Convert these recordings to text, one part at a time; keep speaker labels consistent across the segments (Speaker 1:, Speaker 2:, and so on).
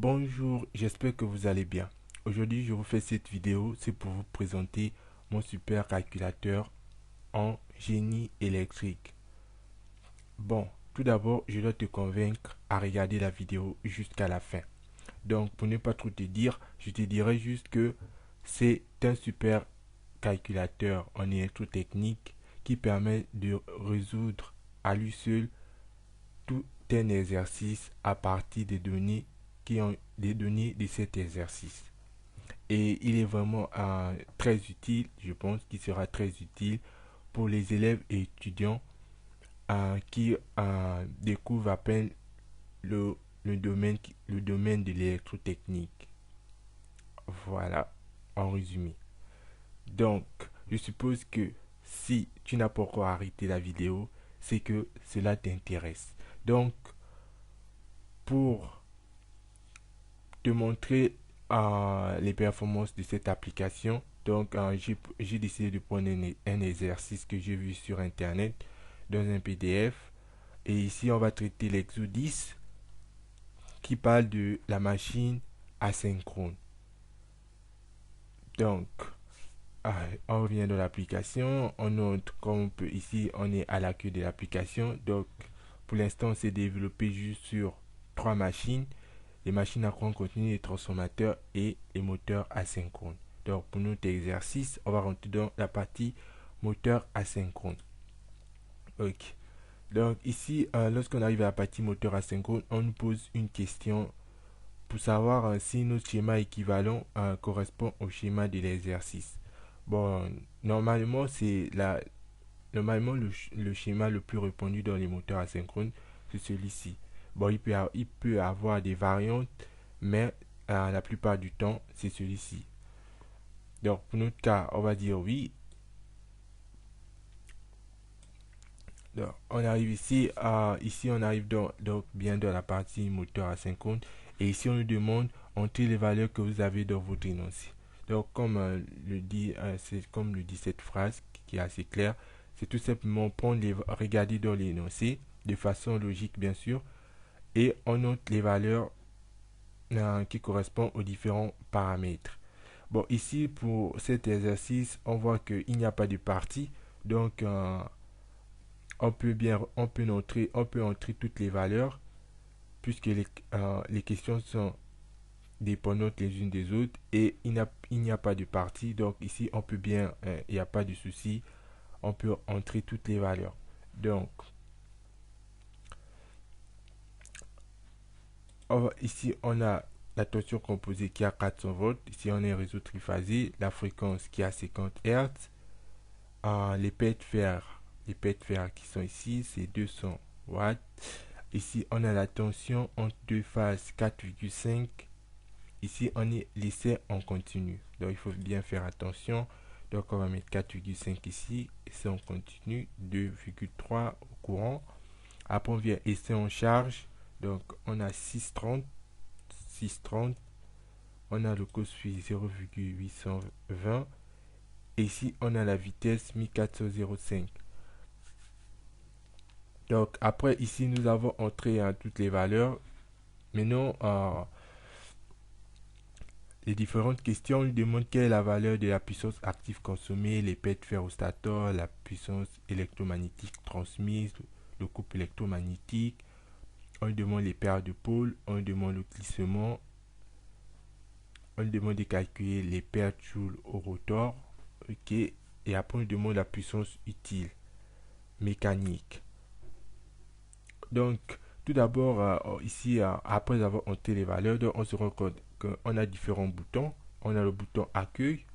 Speaker 1: Bonjour, j'espère que vous allez bien. Aujourd'hui, je vous fais cette vidéo, c'est pour vous présenter mon super calculateur en génie électrique. Bon, tout d'abord, je dois te convaincre à regarder la vidéo jusqu'à la fin. Donc, pour ne pas trop te dire, je te dirai juste que c'est un super calculateur en électrotechnique qui permet de résoudre à lui seul tout un exercice à partir des données qui ont des données de cet exercice. Et il est vraiment très utile, je pense qu'il sera très utile pour les élèves et étudiants qui découvrent à peine le, le domaine de l'électrotechnique. Voilà, en résumé. Donc, je suppose que si tu n'as pas encore arrêté la vidéo, c'est que cela t'intéresse. Donc, pour te montrer les performances de cette application. Donc, j'ai décidé de prendre un exercice que j'ai vu sur Internet dans un PDF. Et ici, on va traiter l'exo 10 qui parle de la machine asynchrone. Donc, on revient dans l'application. On note comme on peut ici, on est à la queue de l'application. Donc, pour l'instant, c'est développé juste sur 3 machines. Les machines à courant continu, les transformateurs et les moteurs asynchrones. Donc pour notre exercice, on va rentrer dans la partie moteur asynchrone. Ok. Donc ici, lorsqu'on arrive à la partie moteur asynchrone, on nous pose une question pour savoir si notre schéma équivalent correspond au schéma de l'exercice. Bon, normalement, normalement le schéma le plus répandu dans les moteurs asynchrones, c'est celui-ci. Bon, il peut avoir des variantes, mais la plupart du temps, c'est celui-ci. Donc, pour notre cas, on va dire oui. Donc, on arrive ici. Ici, on arrive donc bien dans la partie moteur asynchrone. Et ici, on nous demande entrer les valeurs que vous avez dans votre énoncé. Donc, c'est comme le dit cette phrase qui est assez claire, c'est tout simplement regarder dans l'énoncé de façon logique, bien sûr, et on note les valeurs qui correspondent aux différents paramètres. Bon, ici, pour cet exercice, on voit qu'il n'y a pas de partie. Donc, on peut entrer toutes les valeurs puisque les questions sont dépendantes les unes des autres et il n'y a pas de partie. Donc, ici, on peut bien, il n'y a pas de souci, on peut entrer toutes les valeurs. Donc, ici, on a la tension composée qui a 400 volts. Ici, on a un réseau triphasé. La fréquence qui a 50 Hz. Les paies de fer. Les paies de fer qui sont ici, c'est 200 watts. Ici, on a la tension entre deux phases 4,5. Ici, on est laissé en continu. Donc, il faut bien faire attention. Donc, on va mettre 4,5 ici. Et c'est en continu. 2,3 au courant. Après, on vient essai en charge. Donc, on a 6,30. 6,30. On a le cos-phi 0,820. Et ici, on a la vitesse 1405. Donc, après, ici, nous avons entré toutes les valeurs. Maintenant, les différentes questions, on nous demande quelle est la valeur de la puissance active consommée, les paies de fer au stator, la puissance électromagnétique transmise, le couple électromagnétique. On nous demande les paires de pôles, on nous demande le glissement, on nous demande de calculer les paires de joules au rotor. Ok. Et après, on nous demande la puissance utile mécanique. Donc, tout d'abord, ici, après avoir entré les valeurs, donc, on se rend compte qu'on a différents boutons. On a le bouton accueil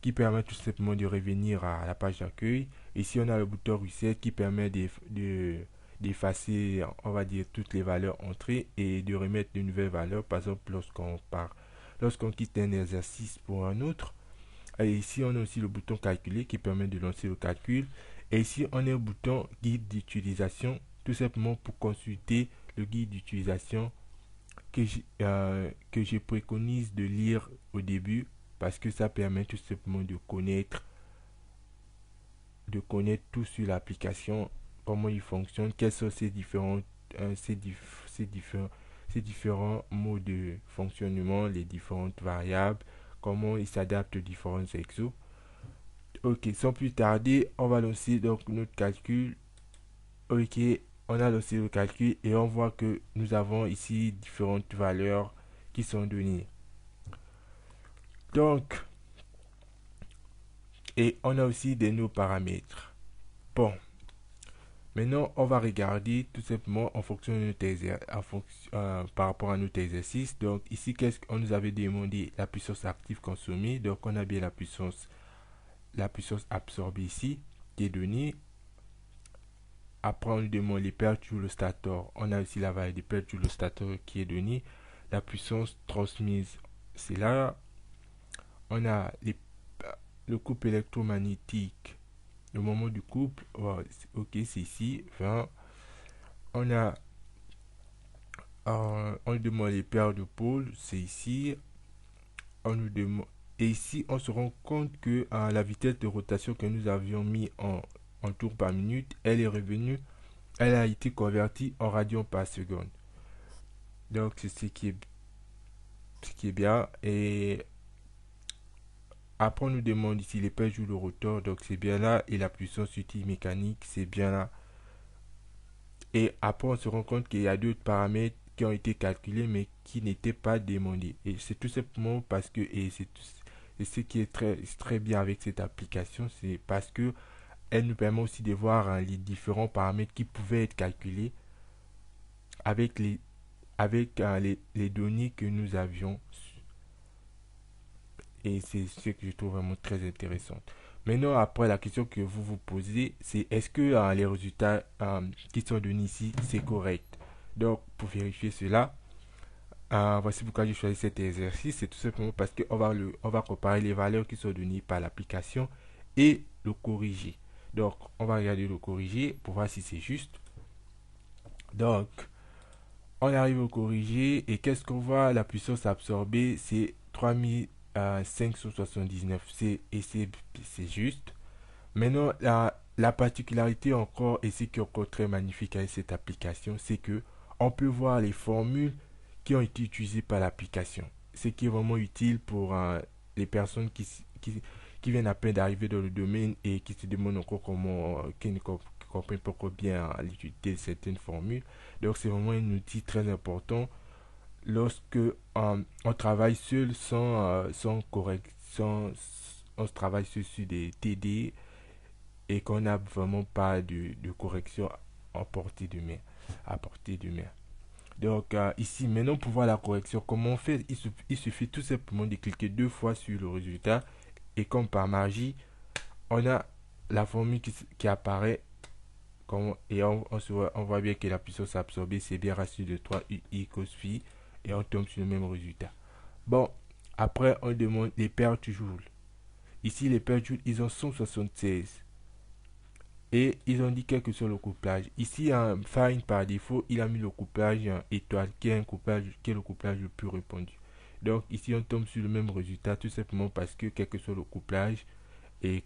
Speaker 1: qui permet tout simplement de revenir à la page d'accueil. Ici, on a le bouton reset qui permet d'effacer, on va dire, toutes les valeurs entrées et de remettre de nouvelles valeurs. Par exemple, lorsqu'on quitte un exercice pour un autre. Et ici, on a aussi le bouton calculer qui permet de lancer le calcul. Et ici, on a un bouton guide d'utilisation, tout simplement pour consulter le guide d'utilisation que je préconise de lire au début parce que ça permet tout simplement de connaître tout sur l'application, comment il fonctionne, quels sont ces différents mots de fonctionnement, les différentes variables, comment ils s'adaptent aux différents exos. Ok, sans plus tarder, on va lancer donc notre calcul. Ok, on a lancé le calcul et on voit que nous avons ici différentes valeurs qui sont données. Donc, et on a aussi des nouveaux paramètres. Bon, maintenant on va regarder tout simplement en fonction de notre par rapport à notre exercice. Donc ici, qu'est-ce qu'on nous avait demandé? La puissance active consommée. Donc on a bien la puissance absorbée ici qui est donnée. Après, on nous demande les pertes sur le stator. On a aussi la valeur des pertes sur le stator qui est donnée. La puissance transmise, c'est là. On a le couple électromagnétique. Le moment du couple, ok, c'est ici, 20. On a, on nous demande les paires de pôles, c'est ici. On nous demande, et ici, on se rend compte que la vitesse de rotation que nous avions mis en tours par minute, elle est revenue, elle a été convertie en radians par seconde. Donc, c'est ce qui est bien. Et après, on nous demande ici les pèses ou le rotor, donc c'est bien là. Et la puissance utile mécanique, c'est bien là. Et après, on se rend compte qu'il y a d'autres paramètres qui ont été calculés, mais qui n'étaient pas demandés. Et c'est tout simplement parce que, et ce qui est très bien avec cette application, c'est parce que elle nous permet aussi de voir les différents paramètres qui pouvaient être calculés avec les données que nous avions. Et c'est ce que je trouve vraiment très intéressant. Maintenant, après, la question que vous vous posez, c'est est-ce que les résultats qui sont donnés ici, c'est correct? Donc, pour vérifier cela, voici pourquoi j'ai choisi cet exercice. C'est tout simplement parce on va comparer les valeurs qui sont données par l'application et le corriger. Donc, on va regarder le corriger pour voir si c'est juste. Donc, on arrive au corriger et qu'est-ce qu'on voit? La puissance absorbée, c'est 3579. C'est juste. Maintenant, la particularité encore, et ce qui est encore très magnifique avec cette application, c'est que on peut voir les formules qui ont été utilisées par l'application. Ce qui est vraiment utile pour les personnes qui viennent à peine d'arriver dans le domaine et qui se demandent encore comment, qui ne comprennent pas encore bien l'utilité de certaines formules. Donc, c'est vraiment un outil très important lorsque on travaille seul sans correction, on travaille seul sur des TD et qu'on n'a vraiment pas de correction à portée de main. À portée de main. Donc ici, maintenant pour voir la correction, comment on fait? Il suffit tout simplement de cliquer deux fois sur le résultat et comme par magie, on a la formule qui apparaît et on voit bien que la puissance absorbée c'est bien ratio de 3 UI cos phi et on tombe sur le même résultat. Bon, après on demande les pertes joules. Ici les pertes joules, ils ont 176. Et ils ont dit quel que soit le couplage. Ici, Fine par défaut, il a mis le couplage étoile, qui est le couplage le plus répandu. Donc ici, on tombe sur le même résultat, tout simplement parce que quel que soit le couplage et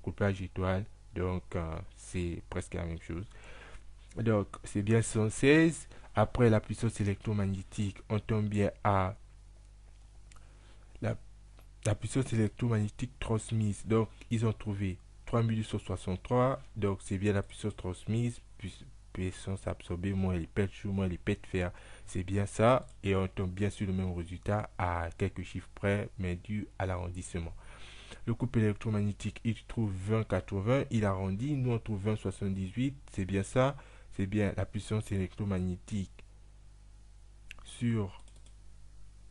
Speaker 1: couplage étoile, donc c'est presque la même chose. Donc c'est bien 116. Après la puissance électromagnétique, on tombe bien à la, la puissance électromagnétique transmise. Donc ils ont trouvé 3263, donc c'est bien la puissance transmise, puissance absorbée, moins les pets chauds, moins les pets fer, c'est bien ça, et on tombe bien sur le même résultat à quelques chiffres près, mais dû à l'arrondissement. Le couple électromagnétique, il trouve 2080, il arrondit, nous on trouve 2078, c'est bien ça, c'est bien la puissance électromagnétique sur,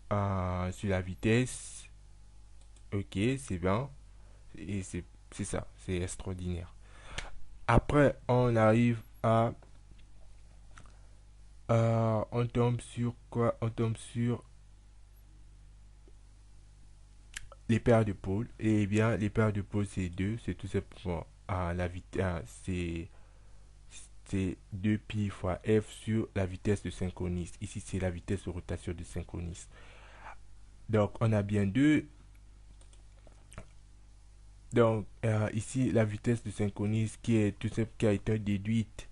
Speaker 1: sur la vitesse, ok, c'est bien, et c'est ça, c'est extraordinaire. Après, on arrive à... on tombe sur quoi? On tombe sur les paires de pôles. Et bien, les paires de pôles, c'est 2. C'est tout simplement la vitesse. C'est 2 pi fois f sur la vitesse de synchroniste. Ici, c'est la vitesse de rotation de synchroniste. Donc, on a bien 2. Donc, ici, la vitesse de synchroniste qui est tout simplement qui a été déduite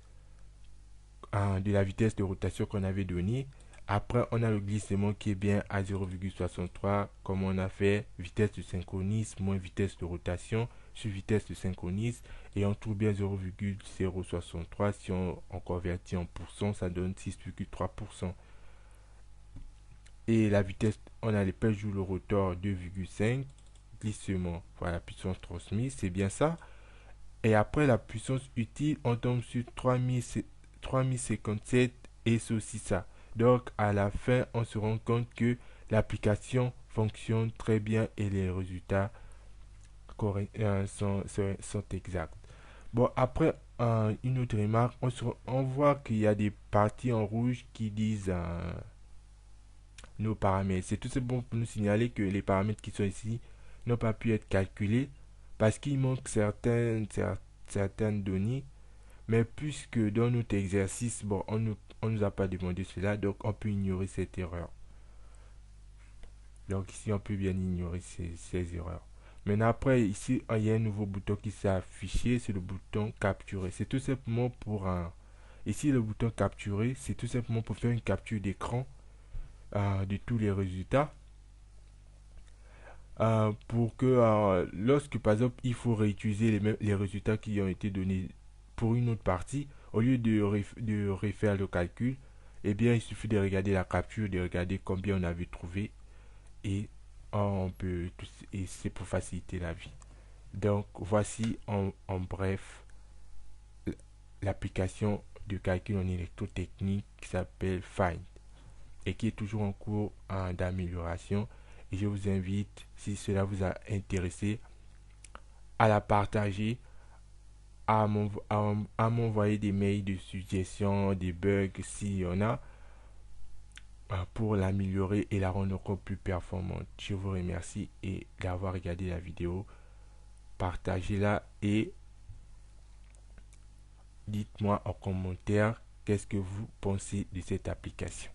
Speaker 1: de la vitesse de rotation qu'on avait donnée. Après, on a le glissement qui est bien à 0,63 comme on a fait vitesse de synchronisme moins vitesse de rotation sur vitesse de synchronisme et on trouve bien 0,063 si on convertit en pourcent, ça donne 6,3%. Et la vitesse, on a les pèses joules le rotor 2,5, glissement, voilà, puissance transmise, c'est bien ça. Et après la puissance utile, on tombe sur 3057 et c'est aussi ça. Donc à la fin, on se rend compte que l'application fonctionne très bien et les résultats sont exacts. Bon, après, une autre remarque, on voit qu'il y a des parties en rouge qui disent nos paramètres. C'est tout simplement pour nous signaler que les paramètres qui sont ici n'ont pas pu être calculés parce qu'il manque certaines données. Mais puisque dans notre exercice, bon, on nous a pas demandé cela, donc on peut ignorer cette erreur. Donc ici, on peut bien ignorer ces erreurs. Maintenant, après, ici, il y a un nouveau bouton qui s'est affiché, c'est le bouton capturer. C'est tout simplement pour un... Ici, le bouton capturer, c'est tout simplement pour faire une capture d'écran de tous les résultats. Pour que lorsque, par exemple, il faut réutiliser les résultats qui ont été donnés pour une autre partie, au lieu de refaire le calcul, eh bien, il suffit de regarder la capture, de regarder combien on avait trouvé et et c'est pour faciliter la vie. Donc, voici en bref l'application de calcul en électrotechnique qui s'appelle Find et qui est toujours en cours d'amélioration. Et je vous invite, si cela vous a intéressé, à la partager, à m'envoyer des mails de suggestions, des bugs s'il y en a, pour l'améliorer et la rendre encore plus performante. Je vous remercie et d'avoir regardé la vidéo. Partagez-la et dites-moi en commentaire qu'est-ce que vous pensez de cette application.